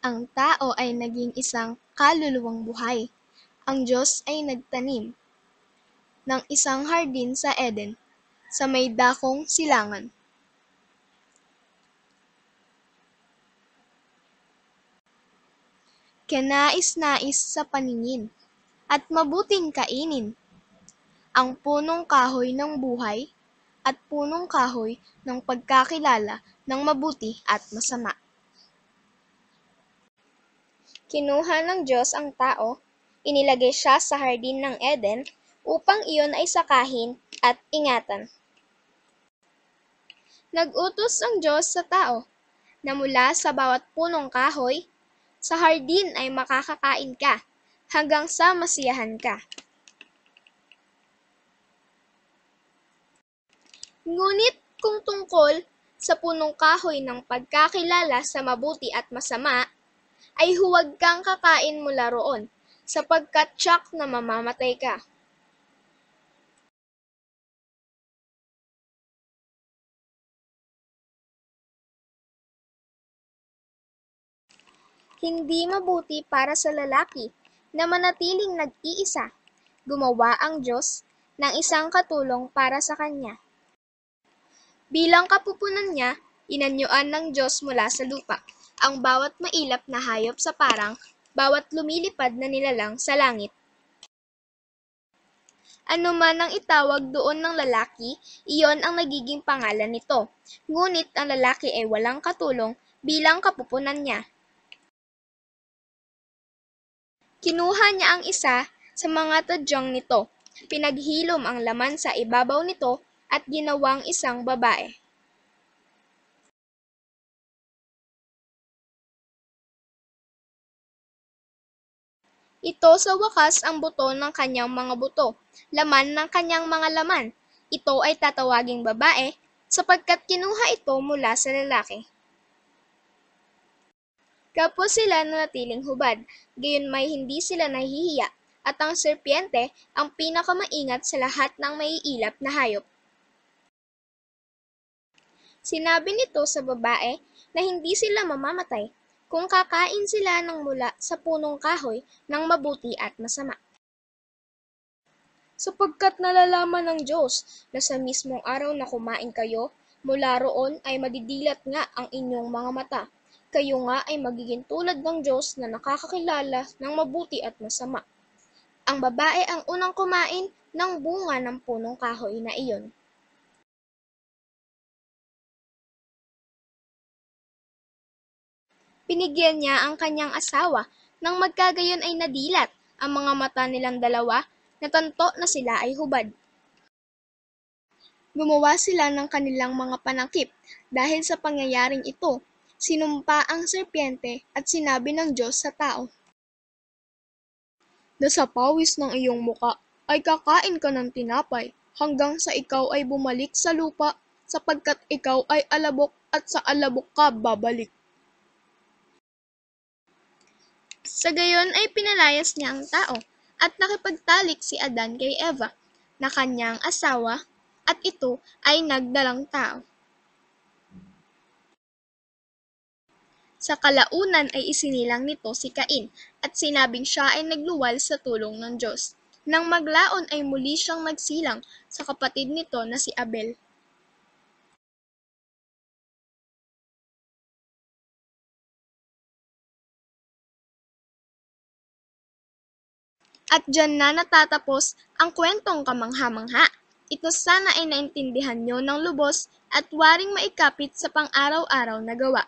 Ang tao ay naging isang kaluluwang buhay. Ang Diyos ay nagtanim ng isang hardin sa Eden, sa may dakong silangan. Kanais-nais sa paningin, at mabuting kainin, ang punong kahoy ng buhay, at punong kahoy ng pagkakilala ng mabuti at masama. Kinuha ng Diyos ang tao, inilagay siya sa hardin ng Eden upang iyon ay sakahin at ingatan. Nag-utos ang Diyos sa tao na mula sa bawat punong kahoy, sa hardin ay makakakain ka hanggang sa masiyahan ka. Ngunit kung tungkol sa punong kahoy ng pagkakilala sa mabuti at masama, ay huwag kang kakain mula roon, sapagkat tiyak na mamamatay ka. Hindi mabuti para sa lalaki na manatiling nag-iisa. Gumawa ang Diyos ng isang katulong para sa kanya. Bilang kapupunan niya, inanyuan ng Diyos mula sa lupa ang bawat mailap na hayop sa parang bawat lumilipad na nilalang sa langit. Ano man ang itawag doon ng lalaki, iyon ang nagiging pangalan nito. Ngunit ang lalaki ay walang katulong bilang kapupunan niya. Kinuha niya ang isa sa mga tadyang nito, pinaghilom ang laman sa ibabaw nito at ginawang isang babae. Ito sa wakas ang buto ng kanyang mga buto, laman ng kanyang mga laman. Ito ay tatawaging babae, sapagkat kinuha ito mula sa lalaki. Kapos sila nanatiling hubad, gayunmay hindi sila nahihiya, at ang serpyente ang pinakamaingat sa lahat ng maiilap na hayop. Sinabi nito sa babae na hindi sila mamamatay kung kakain sila ng mula sa punong kahoy ng mabuti at masama. Sapagkat nalalaman ng Diyos na sa mismong araw na kumain kayo, mula roon ay madidilat nga ang inyong mga mata. Kayo nga ay magiging tulad ng Diyos na nakakakilala ng mabuti at masama. Ang babae ang unang kumain ng bunga ng punong kahoy na iyon. Binigyan niya ang kanyang asawa, nang magkagayon ay nadilat ang mga mata nilang dalawa, natanto na sila ay hubad. Gumawa sila ng kanilang mga panangkip dahil sa pangyayaring ito. Sinumpa ang serpyente at sinabi ng Diyos sa tao, na sa pawis ng iyong muka ay kakain ka ng tinapay hanggang sa ikaw ay bumalik sa lupa, sapagkat ikaw ay alabok at sa alabok ka babalik. Sa gayon ay pinalayas niya ang tao, at nakipagtalik si Adan kay Eva, na kanyang asawa, at ito ay nagdalang tao. Sa kalaunan ay isinilang nito si Cain, at sinabing siya ay nagluwal sa tulong ng Diyos. Nang maglaon ay muli siyang nagsilang sa kapatid nito na si Abel. At diyan na natatapos ang kwentong kamangha-mangha. Ito sana ay naintindihan nyo ng lubos at waring maikapit sa pang-araw-araw na gawa.